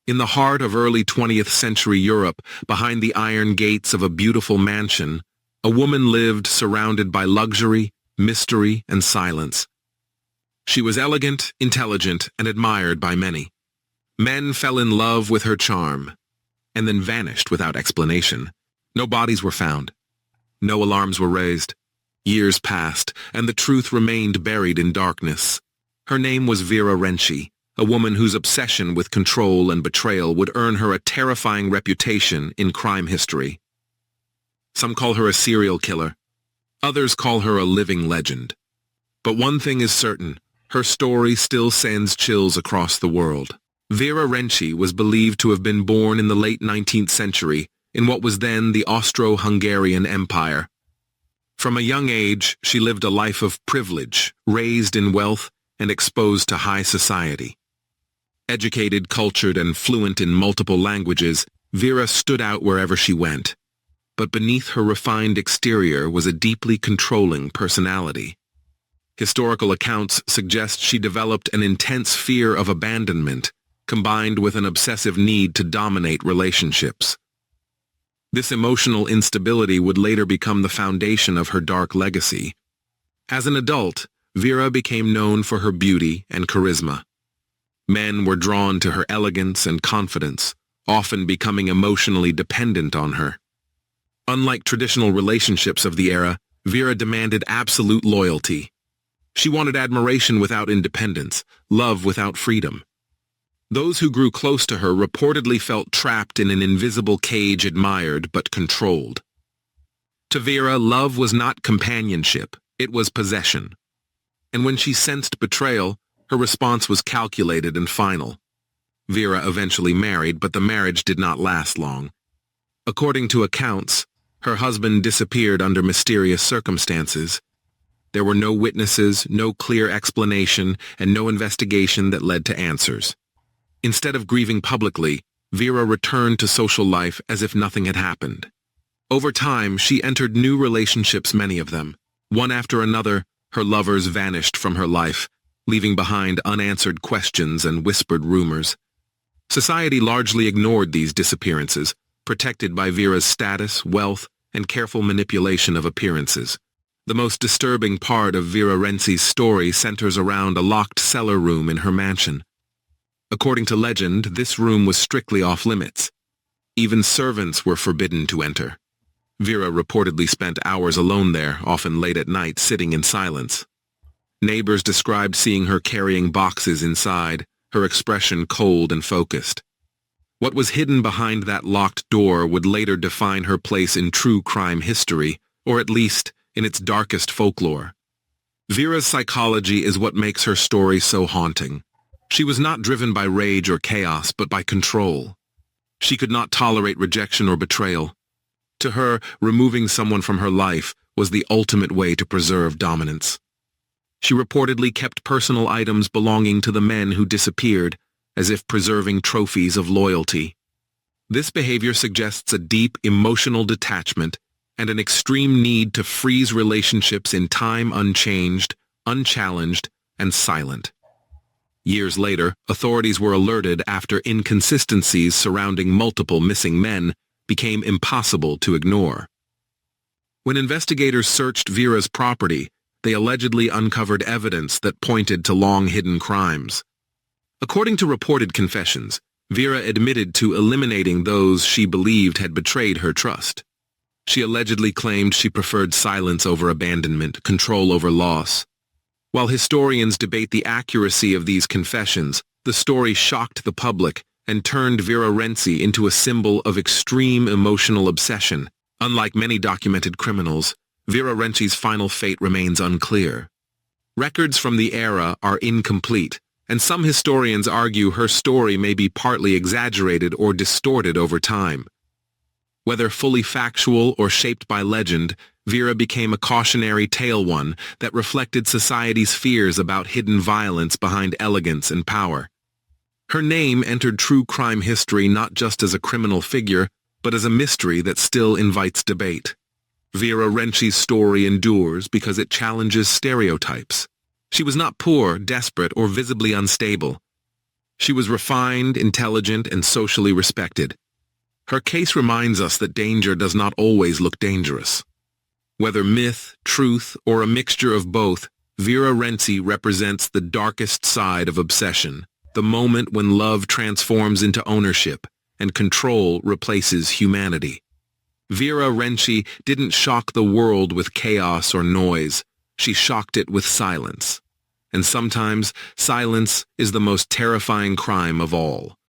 In the heart of early 20th century Europe, behind the iron gates of a beautiful mansion, a woman lived surrounded by luxury, mystery, and silence. She was elegant, intelligent, and admired by many. Men fell in love with her charm, and then vanished without explanation. No bodies were found. No alarms were raised. Years passed, and the truth remained buried in darkness. Her name was Vera Renczi, a woman whose obsession with control and betrayal would earn her a terrifying reputation in crime history. Some call her a serial killer. Others call her a living legend. But one thing is certain, her story still sends chills across the world. Vera Renczi was believed to have been born in the late 19th century in what was then the Austro-Hungarian Empire. From a young age, she lived a life of privilege, raised in wealth, and exposed to high society. Educated, cultured, and fluent in multiple languages, Vera stood out wherever she went. But beneath her refined exterior was a deeply controlling personality. Historical accounts suggest she developed an intense fear of abandonment, combined with an obsessive need to dominate relationships. This emotional instability would later become the foundation of her dark legacy. As an adult, Vera became known for her beauty and charisma. Men were drawn to her elegance and confidence, often becoming emotionally dependent on her. Unlike traditional relationships of the era, Vera demanded absolute loyalty. She wanted admiration without independence, love without freedom. Those who grew close to her reportedly felt trapped in an invisible cage, admired but controlled. To Vera, love was not companionship, it was possession. And when she sensed betrayal, her response was calculated and final. Vera eventually married, but the marriage did not last long. According to accounts, her husband disappeared under mysterious circumstances. There were no witnesses, no clear explanation, and no investigation that led to answers. Instead of grieving publicly, Vera returned to social life as if nothing had happened. Over time, she entered new relationships, many of them. One after another, her lovers vanished from her life, leaving behind unanswered questions and whispered rumors. Society largely ignored these disappearances, protected by Vera's status, wealth, and careful manipulation of appearances. The most disturbing part of Vera Renczi's story centers around a locked cellar room in her mansion. According to legend, this room was strictly off-limits. Even servants were forbidden to enter. Vera reportedly spent hours alone there, often late at night, sitting in silence. Neighbors described seeing her carrying boxes inside, her expression cold and focused. What was hidden behind that locked door would later define her place in true crime history, or at least in its darkest folklore. Vera's psychology is what makes her story so haunting. She was not driven by rage or chaos, but by control. She could not tolerate rejection or betrayal. To her, removing someone from her life was the ultimate way to preserve dominance. She reportedly kept personal items belonging to the men who disappeared, as if preserving trophies of loyalty. This behavior suggests a deep emotional detachment and an extreme need to freeze relationships in time, unchanged, unchallenged, and silent. Years later, authorities were alerted after inconsistencies surrounding multiple missing men became impossible to ignore. When investigators searched Vera's property, they allegedly uncovered evidence that pointed to long-hidden crimes. According to reported confessions, Vera admitted to eliminating those she believed had betrayed her trust. She allegedly claimed she preferred silence over abandonment, control over loss. While historians debate the accuracy of these confessions, the story shocked the public and turned Vera Renczi into a symbol of extreme emotional obsession. Unlike many documented criminals, Vera Renczi's final fate remains unclear. Records from the era are incomplete, and some historians argue her story may be partly exaggerated or distorted over time. Whether fully factual or shaped by legend, Vera became a cautionary tale, one that reflected society's fears about hidden violence behind elegance and power. Her name entered true crime history not just as a criminal figure, but as a mystery that still invites debate. Vera Renczi's story endures because it challenges stereotypes. She was not poor, desperate, or visibly unstable. She was refined, intelligent, and socially respected. Her case reminds us that danger does not always look dangerous. Whether myth, truth, or a mixture of both, Vera Renczi represents the darkest side of obsession, the moment when love transforms into ownership and control replaces humanity. Vera Renczi didn't shock the world with chaos or noise. She shocked it with silence. And sometimes, silence is the most terrifying crime of all.